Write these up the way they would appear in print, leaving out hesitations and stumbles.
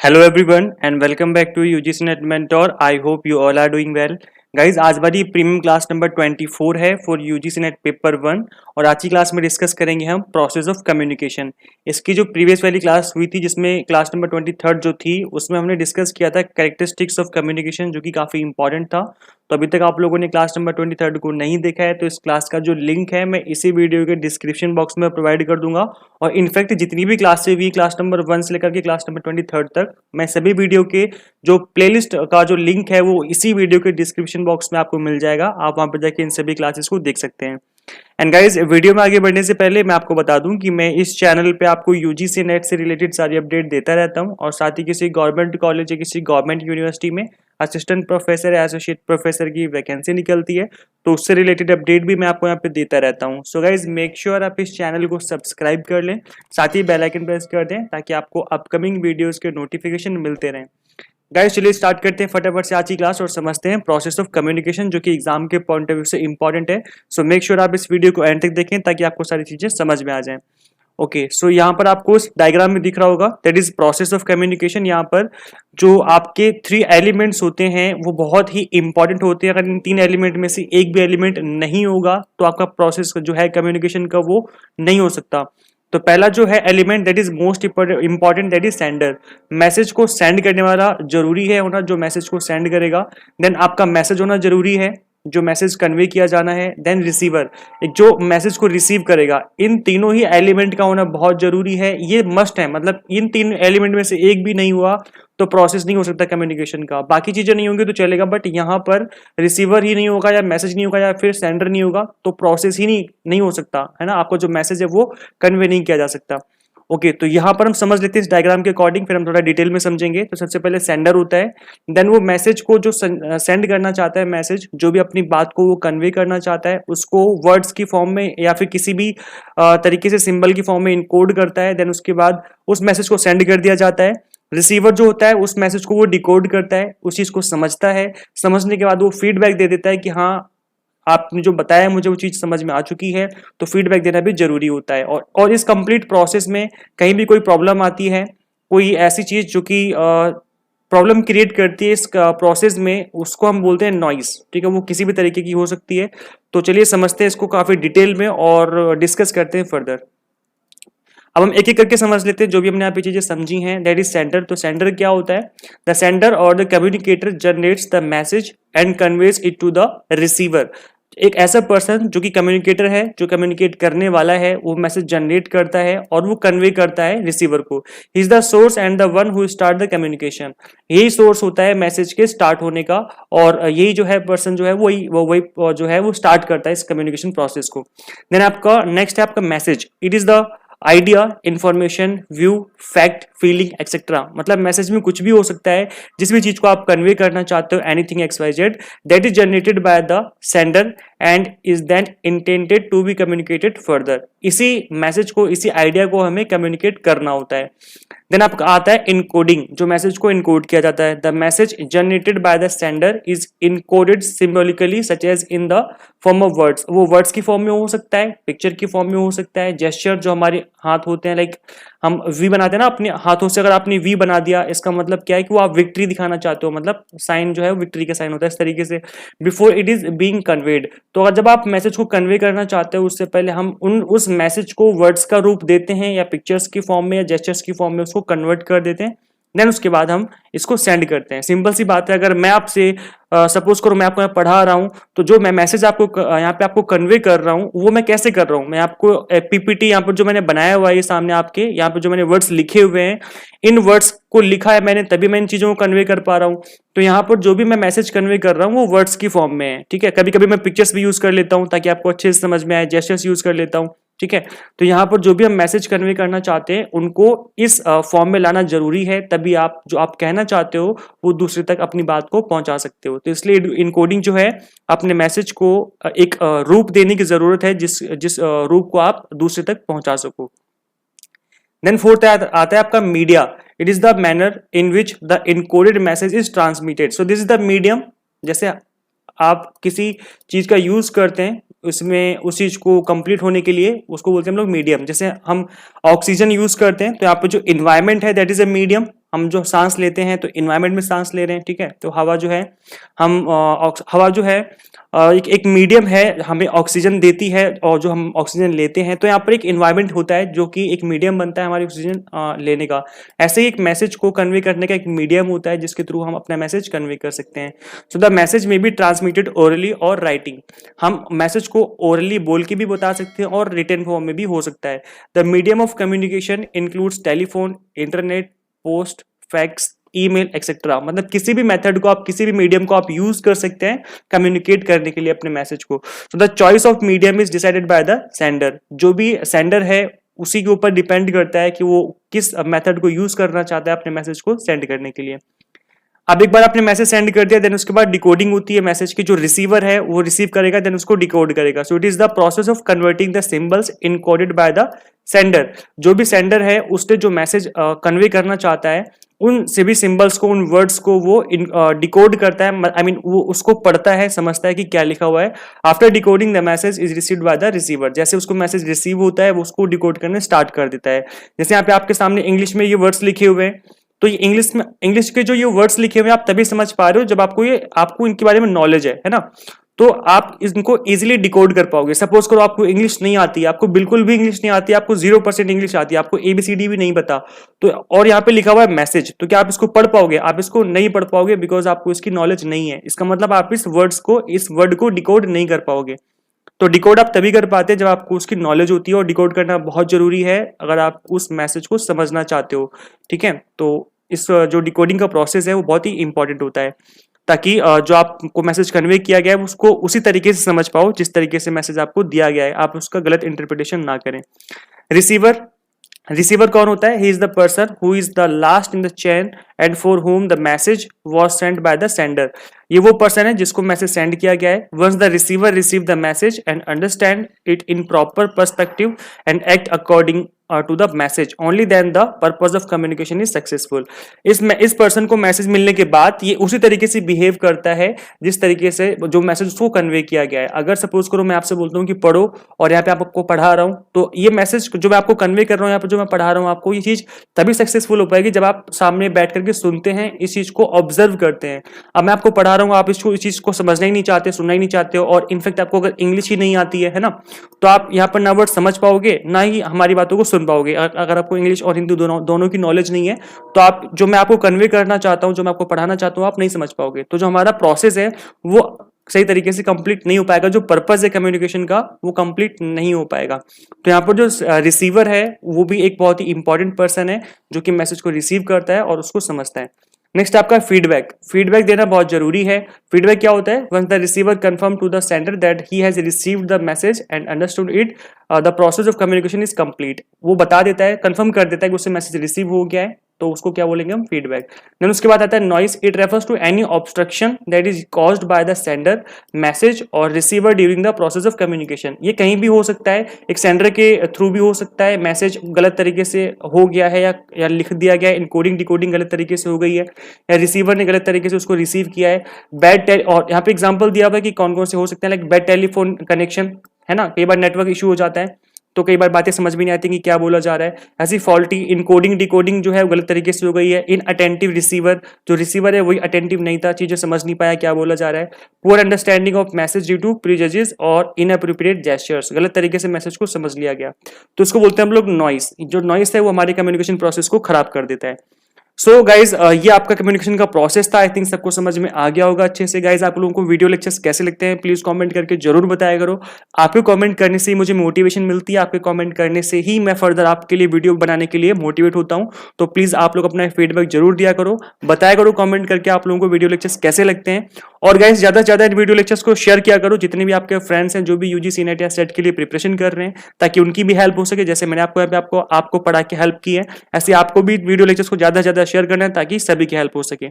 Hello everyone and welcome back to UGC NET Mentor. I hope you all are doing well. Guys आज हमारी premium class number 24 है for UGC net paper 1 और आज की class में discuss करेंगे हम प्रोसेस ऑफ कम्युनिकेशन। इसकी जो प्रीवियस वाली क्लास हुई थी जिसमें क्लास नंबर 23 जो थी उसमें हमने डिस्कस किया था कैरेक्टरिस्टिक्स ऑफ कम्युनिकेशन जो कि काफ़ी इंपॉर्टेंट था। तो अभी तक आप लोगों ने क्लास नंबर 23 को नहीं देखा है तो इस क्लास का जो लिंक है मैं इसी वीडियो के डिस्क्रिप्शन बॉक्स में प्रोवाइड कर दूंगा और इनफैक्ट जितनी भी क्लासें हुई क्लास नंबर 1 से लेकर के क्लास नंबर 23 तक मैं सभी वीडियो के जो प्लेलिस्ट का जो लिंक है वो इसी वीडियो के डिस्क्रिप्शन बॉक्स में आपको मिल जाएगा। आप वहां पर जाके इन सभी क्लासेस को देख सकते हैं। एंड गाइज वीडियो में आगे बढ़ने से पहले मैं आपको बता दूं कि मैं इस चैनल पे आपको यूजीसी नेट से रिलेटेड सारी अपडेट देता रहता हूं और साथ ही किसी गवर्नमेंट कॉलेज या किसी गवर्नमेंट यूनिवर्सिटी में असिस्टेंट प्रोफेसर या एसोसिएट प्रोफेसर की वैकेंसी निकलती है तो उससे रिलेटेड अपडेट भी मैं आपको यहाँ पे देता रहता हूँ। सो गाइज मेक श्योर आप इस चैनल को सब्सक्राइब कर लें, साथ ही बेल आइकन प्रेस कर दें ताकि आपको अपकमिंग वीडियोस के नोटिफिकेशन मिलते रहें। गाइस चलिए स्टार्ट करते हैं फटाफट से आज की क्लास और समझते हैं प्रोसेस ऑफ कम्युनिकेशन जो कि एग्जाम के पॉइंट ऑफ व्यू से इंपॉर्टेंट है। सो मेक श्योर आप इस वीडियो को एंड तक देखें ताकि आपको सारी चीजें समझ में आ जाएं। ओके सो यहाँ पर आपको इस डायग्राम में दिख रहा होगा that is process of communication. यहाँ पर जो आपके 3 एलिमेंट्स होते हैं वो बहुत ही इंपॉर्टेंट होते हैं। अगर इन 3 एलिमेंट में से एक भी एलिमेंट नहीं होगा तो आपका प्रोसेस जो है कम्युनिकेशन का वो नहीं हो सकता। तो पहला जो है element that is most important that is sender. Message को सेंड करने वाला जरूरी है होना जो मैसेज को सेंड करेगा। देन आपका मैसेज होना जरूरी है जो मैसेज कन्वे किया जाना है। देन रिसीवर एक जो मैसेज को रिसीव करेगा। इन तीनों ही एलिमेंट का होना बहुत जरूरी है, ये मस्ट है। मतलब इन 3 एलिमेंट में से एक भी नहीं हुआ तो प्रोसेस नहीं हो सकता कम्युनिकेशन का। बाकी चीजें नहीं होंगी तो चलेगा बट यहाँ पर रिसीवर ही नहीं होगा या मैसेज नहीं होगा या फिर सेंडर नहीं होगा तो प्रोसेस ही नहीं हो सकता है ना। आपको जो मैसेज है वो कन्वे नहीं किया जा सकता। ओके तो यहाँ पर हम समझ लेते हैं इस डायग्राम के अकॉर्डिंग, फिर हम थोड़ा डिटेल में समझेंगे। तो सबसे पहले सेंडर होता है, देन वो मैसेज को जो सेंड करना चाहता है, मैसेज जो भी अपनी बात को वो कन्वे करना चाहता है उसको वर्ड्स की फॉर्म में या फिर किसी भी तरीके से सिंबल की फॉर्म में इनकोड करता है। देन उसके बाद उस मैसेज को सेंड कर दिया जाता है। रिसीवर जो होता है उस मैसेज को वो डिकोड करता है, उस चीज को समझता है, समझने के बाद वो फीडबैक दे देता है कि हाँ आपने जो बताया मुझे वो चीज समझ में आ चुकी है। तो फीडबैक देना भी जरूरी होता है। और इस कंप्लीट प्रोसेस में कहीं भी कोई प्रॉब्लम आती है, कोई ऐसी चीज जो कि प्रॉब्लम क्रिएट करती है इस प्रोसेस में, उसको हम बोलते हैं नॉइस। ठीक है, वो किसी भी तरीके की हो सकती है। तो चलिए समझते हैं इसको काफी डिटेल में और डिस्कस करते हैं फर्दर। अब हम एक एक करके समझ लेते हैं जो भी हमने यहाँ पे चीजें समझी हैं। That is sender. तो सेंडर क्या होता है? द सेंडर और the communicator generates the message and conveys it to the receiver. एक ऐसा पर्सन जो कि कम्युनिकेटर है, जो कम्युनिकेट करने वाला है, वो मैसेज जनरेट करता है और वो कन्वे करता है रिसीवर को। He is the source and the one who start the communication. यही सोर्स होता है मैसेज के स्टार्ट होने का और यही जो है पर्सन जो है वही जो है वो स्टार्ट करता है इस कम्युनिकेशन प्रोसेस को। देन आपका नेक्स्ट है आपका message. It is the idea, information, view, fact, feeling etcetera. मतलब मैसेज में कुछ भी हो सकता है, जिस भी चीज को आप कन्वे करना चाहते हो, anything XYZ that is generated by the sender and is then intended to be communicated further. इसी मैसेज को, इसी आइडिया को हमें कम्युनिकेट करना होता है। देन आपका आता है इनकोडिंग, जो मैसेज को इनकोड किया जाता है। The message generated by the sender is encoded symbolically such as in the form of words. वो वर्ड्स की फॉर्म में हो सकता है, पिक्चर की फॉर्म में हो सकता है, जेस्चर जो हमारे हाथ होते हैं, लाइक हम वी बनाते हैं ना अपने हाथों से। अगर आपने वी बना दिया इसका मतलब क्या है कि वो आप विक्ट्री दिखाना चाहते हो, मतलब साइन जो है विक्ट्री का साइन होता है इस तरीके से before it is being conveyed. तो अगर जब आप मैसेज को कन्वे करना चाहते हो उससे पहले हम उस मैसेज को वर्ड्स का रूप देते हैं या पिक्चर्स की फॉर्म में या जेस्चर्स की फॉर्म में उसको कन्वर्ट कर देते हैं। देन उसके बाद हम इसको सेंड करते हैं। सिंपल सी बात है। अगर मैं आपसे सपोज करो मैं आपको यहाँ पढ़ा रहा हूँ तो जो मैं मैसेज आपको यहाँ पे आपको कन्वे कर रहा हूँ वो मैं कैसे कर रहा हूँ? मैं आपको पीपीटी यहाँ पर जो मैंने बनाया हुआ है ये सामने आपके, यहाँ पे जो मैंने वर्ड्स लिखे हुए हैं, इन वर्ड्स को लिखा है मैंने तभी मैं इन चीजों को कन्वे कर पा रहा हूँ। तो यहाँ पर जो भी मैं मैसेज कन्वे कर रहा हूँ वो वर्ड्स की फॉर्म में है। ठीक है, कभी कभी मैं पिक्चर्स भी यूज कर लेता हूँ ताकि आपको अच्छे से समझ में आए, जेस्चर्स यूज कर लेता हूँ। ठीक है, तो यहाँ पर जो भी हम मैसेज कन्वे करना चाहते हैं उनको इस फॉर्म में लाना जरूरी है, तभी आप जो आप कहना चाहते हो वो दूसरे तक अपनी बात को पहुंचा सकते हो। तो इसलिए इनकोडिंग जो है अपने मैसेज को एक रूप देने की जरूरत है जिस रूप को आप दूसरे तक पहुंचा सको। देन फोर्थ आता है आपका media. It is the manner in which the encoded message is transmitted. So this is the medium. जैसे आप किसी चीज का यूज करते हैं उसमें उस चीज को कंप्लीट होने के लिए उसको बोलते हैं हम लोग मीडियम। जैसे हम ऑक्सीजन यूज करते हैं तो यहाँ पे जो इन्वायरमेंट है दैट इज अ मीडियम। हम जो सांस लेते हैं तो इन्वायरमेंट में सांस ले रहे हैं, ठीक है। तो हवा जो है हवा जो है एक मीडियम है, हमें ऑक्सीजन देती है और जो हम ऑक्सीजन लेते हैं, तो यहाँ पर एक इन्वायरमेंट होता है जो कि एक मीडियम बनता है हमारी ऑक्सीजन लेने का। ऐसे ही एक मैसेज को कन्वे करने का एक मीडियम होता है जिसके थ्रू हम अपना मैसेज कन्वे कर सकते हैं। सो द मैसेज में बी ट्रांसमिटेड ओरली और राइटिंग। हम मैसेज को ओरली बोल के भी बता सकते हैं और रिटन फॉर्म में भी हो सकता है। The medium of communication includes telephone, internet, post, fax, email etcetera. मतलब किसी भी मेथड को आप, किसी भी मीडियम को आप यूज कर सकते हैं कम्युनिकेट करने के लिए अपने मैसेज को। So the choice of medium is decided by the sender. जो भी सेंडर है उसी के ऊपर डिपेंड करता है कि वो किस मेथड को यूज करना चाहता है अपने मैसेज को सेंड करने के लिए। अब एक बार आपने मैसेज सेंड कर दिया, देन उसके बाद डिकोडिंग होती है मैसेज की। जो रिसीवर है वो रिसीव करेगा, देन उसको डिकोड करेगा। So it is the process of converting the symbols encoded bye the sender. जो भी सेंडर है उसने जो मैसेज कन्वे करना चाहता है उन सभी सिंबल्स को, उन वर्ड्स को वो डिकोड करता है। आई मीन वो उसको पढ़ता है, समझता है कि क्या लिखा हुआ है। After decoding the message is received by the receiver. जैसे उसको मैसेज रिसीव होता है वो उसको डिकोड करने स्टार्ट कर देता है। जैसे यहाँ पे आपके सामने इंग्लिश में ये वर्ड्स लिखे हुए हैं, तो ये इंग्लिश के जो ये वर्ड्स लिखे हुए हैं आप तभी समझ पा रहे हो जब आपको इनके बारे में नॉलेज है ना। तो आप इनको इजीली डिकोड कर पाओगे। सपोज करो आपको इंग्लिश नहीं आती है, आपको बिल्कुल भी इंग्लिश नहीं आती है, आपको 0% इंग्लिश आती है, आपको ABCD भी नहीं पता, तो और यहाँ पे लिखा हुआ है मैसेज, तो क्या आप इसको पढ़ पाओगे? आप इसको नहीं पढ़ पाओगे बिकॉज आपको इसकी नॉलेज नहीं है। इसका मतलब आप इस वर्ड को डिकोड नहीं कर पाओगे। तो डिकोड आप तभी कर पाते हैं जब आपको उसकी नॉलेज होती है, और डिकोड करना बहुत जरूरी है अगर आप उस मैसेज को समझना चाहते हो, ठीक है। तो इस जो डिकोडिंग का प्रोसेस है वो बहुत ही इंपॉर्टेंट होता है, ताकि जो आपको मैसेज कन्वे किया गया है उसको उसी तरीके से समझ पाओ जिस तरीके से मैसेज आपको दिया गया है, आप उसका गलत इंटरप्रिटेशन ना करें। रिसीवर कौन होता है? He is the person who is the last in the chain and for home the message was send bye the sender. ये वो पर्सन है जिसको मैसेज सेंड किया गया है। Once the receiver receive the message and understand it in proper perspective and act according to the message, only then the purpose of communication is successful. इस person को message मिलने के बाद ये उसी तरीके से बिहेव करता है जिस तरीके से जो मैसेज उसको कन्वे किया गया है। अगर सपोज करो मैं आपसे बोलता हूँ कि पढ़ो, और यहाँ पे आपको पढ़ा रहा हूँ, तो ये मैसेज जो मैं आपको कन्वे कर रहा हूँ, यहाँ पे जो मैं पढ़ा रहा हूँ आपको, ये चीज तभी सक्सेसफुल हो पाएगी जब आप सामने बैठ करके सुनते हैं, इस चीज को ऑब्जर्व करते हैं। अब मैं आपको पढ़ा रहा हूँ, आप इस चीज को समझना ही नहीं चाहते, सुनना ही नहीं चाहते हो, और इनफेक्ट आपको अगर इंग्लिश ही नहीं आती है ना, तो आप यहाँ पर ना वर्ड समझ पाओगे ना ही हमारी बातों को सुन पाओगे। अगर आपको इंग्लिश और हिंदी दोनों की नॉलेज नहीं है, तो आप जो मैं आपको कन्वे करना चाहता हूँ, जो मैं आपको पढ़ाना चाहता हूँ, आप नहीं समझ पाओगे। तो जो हमारा प्रोसेस है वो सही तरीके से कंप्लीट नहीं हो पाएगा, जो पर्पस है कम्युनिकेशन का वो कंप्लीट नहीं हो पाएगा। तो यहाँ पर जो रिसीवर है वो भी एक बहुत ही इंपॉर्टेंट पर्सन है जो कि मैसेज को रिसीव करता है और उसको समझता है। नेक्स्ट आपका फीडबैक देना बहुत जरूरी है। फीडबैक क्या होता है? Once the receiver confirm to the sender that he has received the message and understood it, the process of communication is complete. वो बता देता है, कंफर्म कर देता है कि उससे मैसेज रिसीव हो गया है, तो उसको क्या बोलेंगे हम? फीडबैक। देन उसके बाद आता है noise. It refers to any obstruction that is caused by the sender, message और receiver during the process of communication. ये कहीं भी हो सकता है, एक सेंडर के थ्रू भी हो सकता है, मैसेज गलत तरीके से हो गया है या लिख दिया गया है, इनकोडिंग डिकोडिंग गलत तरीके से हो गई है, या रिसीवर ने गलत तरीके से उसको रिसीव किया है। और यहाँ पे एग्जाम्पल दिया हुआ है कि कौन कौन से हो सकते हैं, लाइक बैड टेलीफोन कनेक्शन है ना, कई बार नेटवर्क इशू हो जाता है, तो कई बार बातें समझ भी नहीं आती कि क्या बोला जा रहा है। ऐसी फॉल्टी इनकोडिंग डिकोडिंग जो है वो गलत तरीके से हो गई है। इन अटेंटिव रिसीवर, जो रिसीवर है वही अटेंटिव नहीं था, चीजें समझ नहीं पाया क्या बोला जा रहा है। Poor understanding of message due to prejudices और इनएप्रोप्रिएट जेस्चर्स, गलत तरीके से मैसेज को समझ लिया गया, तो उसको बोलते हैं हम लोग नॉइस। जो नॉइस है वो हमारे कम्युनिकेशन प्रोसेस को खराब कर देता है। सो गाइज ये आपका कम्युनिकेशन का प्रोसेस था। आई थिंक सबको समझ में आ गया होगा अच्छे से। गाइज आप लोगों को वीडियो लेक्चर्स कैसे लगते हैं प्लीज कमेंट करके जरूर बताया करो। आपके कमेंट करने से ही मुझे मोटिवेशन मिलती है, आपके कमेंट करने से ही मैं फर्दर आपके लिए वीडियो बनाने के लिए मोटिवेट होता हूं। तो प्लीज आप लोग अपना फीडबैक जरूर दिया करो, बताया करो कमेंट करके आप लोगों को वीडियो लेक्चर्स कैसे लगते हैं। और गाइज ज्यादा से ज्यादा इन वीडियो लेक्चर्स को शेयर किया करो, जितने भी आपके फ्रेंड्स हैं जो भी यूजीसी नेट या सेट के लिए प्रिपरेशन कर रहे हैं, ताकि उनकी भी हेल्प हो सके। जैसे मैंने आपको पढ़ा के हेल्प की है, ऐसे आपको भी वीडियो लेक्चर्स को ज्यादा से ज्यादा शेयर करना है ताकि सभी की हेल्प हो सके।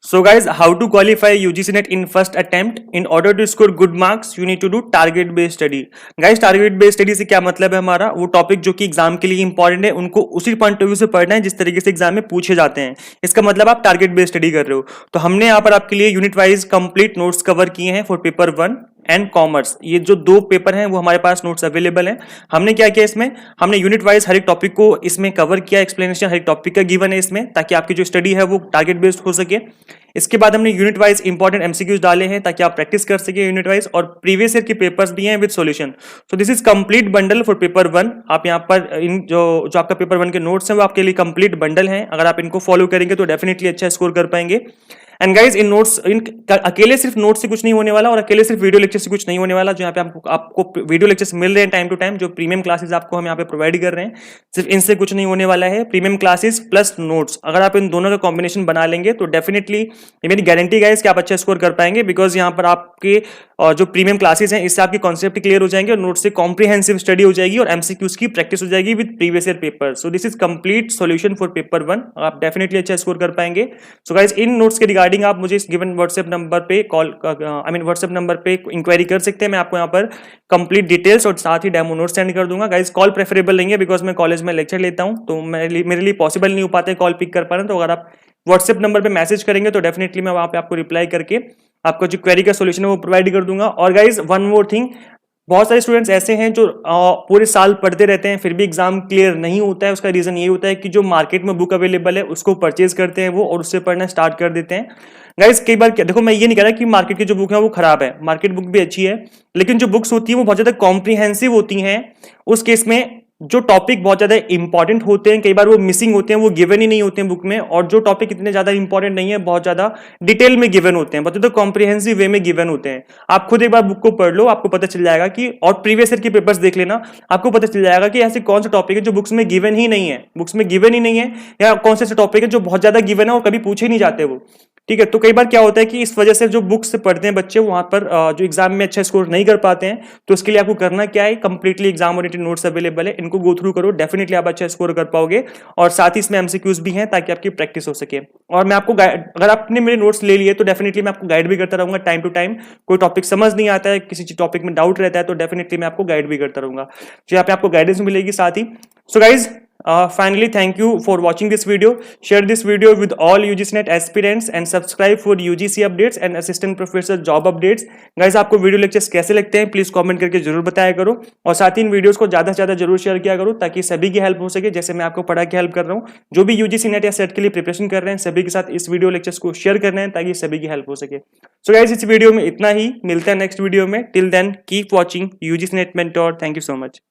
So guys, how to qualify UGC NET in first attempt? In order to score good marks, you need to do target based study. Guys, target based study से क्या मतलब है? हमारा वो टॉपिक जो कि एग्जाम के लिए इंपॉर्टेंट है उनको उसी पॉइंट ऑफ व्यू से पढ़ना है जिस तरीके से एग्जाम में पूछे जाते हैं। इसका मतलब आप टारगेट बेस्ड स्टडी कर रहे हो। तो हमने यहाँ पर आपके लिए unit wise complete notes cover किए हैं फॉर पेपर 1 एंड कॉमर्स, ये जो 2 पेपर हैं वो हमारे पास नोट्स अवेलेबल हैं। हमने क्या किया इसमें, हमने यूनिट वाइज हर एक टॉपिक को इसमें कवर किया, एक्सप्लेनेशन हर एक टॉपिक का गिवन है इसमें, ताकि आपकी जो स्टडी है वो टारगेट बेस्ड हो सके। इसके बाद हमने यूनिट वाइज इंपॉर्टेंट एमसीक्यूज डाले हैं ताकि आप प्रैक्टिस कर सके यूनिट वाइज, और प्रीवियस ईयर के पेपर्स भी हैं with solution. So this is complete bundle for paper 1। आप यहाँ पर इन जो आपका पेपर 1 के नोट्स हैं वो आपके लिए कंप्लीट बंडल हैं। अगर आप इनको फॉलो करेंगे तो डेफिनेटली अच्छा स्कोर कर पाएंगे। एंड गाइज इन नोट्स, इन अकेले सिर्फ नोट्स से कुछ नहीं होने वाला और अकेले सिर्फ वीडियो लेक्चर से कुछ नहीं होने वाला। जो यहाँ पे आपको वीडियो लेक्चर्स मिल रहे हैं टाइम टू टाइम, जो प्रीमियम क्लासेस आपको हम यहाँ पे प्रोवाइड कर रहे हैं, सिर्फ इनसे कुछ नहीं होने वाला है। प्रीमियम क्लासेस प्लस नोट्स, अगर आप इन दोनों का कॉम्बिनेशन बना लेंगे तो डेफिनेटली ये मेरी गारंटी गाइज कि आप अच्छा स्कोर कर पाएंगे, बिकॉज यहाँ पर आपके जो प्रीमियम क्लासेस हैं इससे आपके कॉन्सेप्ट क्लियर हो जाएंगे और नोट्स से कॉम्प्रिहेंसिव स्टडी हो जाएगी और एमसीक्यूज की प्रैक्टिस हो जाएगी with previous year paper. So this is complete solution for paper 1, आप डेफिनेटली अच्छा स्कोर कर पाएंगे। सो गाइज इन नोट्स के रिगार्डिंग आप मुझे इस गिवन व्हाट्सएप नंबर पे कॉल, व्हाट्सएप नंबर पे इंक्वायरी कर सकते हैं। मैं आपको यहाँ पर कंप्लीट डिटेल्स और साथ ही डेमो नोट्स सेंड कर दूंगा। गाइज कॉल प्रेफरेबल नहीं है, बिकॉज मैं कॉलेज में लेक्चर लेता हूँ तो मेरे लिए पॉसिबल नहीं हो पाता है कॉल पिक कर पाना। तो अगर आप व्हाट्सएप नंबर पे मैसेज करेंगे तो डेफिनेटली मैं वहां पे आपको रिप्लाई करके आपको जो क्वेरी का सॉल्यूशन है वो प्रोवाइड कर दूंगा। और गाइज वन मोर थिंग, बहुत सारे स्टूडेंट्स ऐसे हैं जो पूरे साल पढ़ते रहते हैं फिर भी एग्जाम क्लियर नहीं होता है। उसका रीजन ये होता है कि जो मार्केट में बुक अवेलेबल है उसको परचेज करते हैं वो और उससे पढ़ना स्टार्ट कर देते हैं। गाइज कई बार क्या, देखो मैं ये नहीं कह रहा कि मार्केट की जो बुक है वो खराब है, मार्केट बुक भी अच्छी है, लेकिन जो बुक्स होती है वो बहुत ज्यादा कॉम्प्रिहेंसिव होती हैं। उस केस में जो टॉपिक बहुत ज्यादा इंपॉर्टेंट होते हैं कई बार वो मिसिंग होते हैं, वो गिवन ही नहीं होते हैं बुक में, और जो टॉपिक इतने ज्यादा इंपॉर्टेंट नहीं है बहुत ज्यादा डिटेल में गिवन होते हैं, बहुत ज्यादा कॉम्प्रिहेंसिव वे में गिवन होते हैं। आप खुद एक बार बुक को पढ़ लो, आपको पता चल जाएगा कि, और प्रीवियस ईयर के पेपर्स देख लेना, आपको पता चल जाएगा कि ऐसे कौन सा टॉपिक है जो बुक्स में गिवन ही नहीं है, बुक्स में गिवन ही नहीं है, या कौन से टॉपिक है जो बहुत ज्यादा गिवन है और कभी पूछे नहीं जाते वो। ठीक है, तो कई बार क्या होता है कि इस वजह से जो बुक्स से पढ़ते हैं बच्चे वहां पर जो एग्जाम में अच्छा स्कोर नहीं कर पाते हैं। तो इसके लिए आपको करना क्या है, completely exam oriented notes available है, इनको गो थ्रू करो, डेफिनेटली आप अच्छा स्कोर कर पाओगे। और साथ ही इसमें एमसीक्यूज भी हैं ताकि आपकी प्रैक्टिस हो सके। और मैं आपको अगर आपने मेरे नोट्स ले लिए तो डेफिनेटली मैं आपको गाइड भी करता रहूंगा टाइम टू टाइम। कोई टॉपिक समझ नहीं आता है, किसी टॉपिक में डाउट रहता है तो डेफिनेटली मैं आपको गाइड भी करता रहूंगा। तो यहाँ पे आपको गाइडेंस मिलेगी साथ ही। So guys finally, thank you for watching this video. Share this video with all UGC NET aspirants and subscribe for UGC updates and assistant professor job updates. Guys, आपको वीडियो लेक्चर्स कैसे लगते हैं please comment करके जरूर बताया करो, और साथ ही इन वीडियोस को ज्यादा से ज्यादा जरूर शेयर किया करो ताकि सभी की हेल्प हो सके, जैसे मैं आपको पढ़ा के हेल्प कर रहा हूँ। जो भी UGC NET या सेट के लिए प्रिपरेशन कर रहे हैं सभी के साथ इस वीडियो लेक्चर्स को शेयर करना है ताकि सभी की हेल्प हो सके। सो गाइस, इस वीडियो में इतना ही, मिलते हैं नेक्स्ट वीडियो में। Till then keep watching UGC NET mentor. Thank you so much.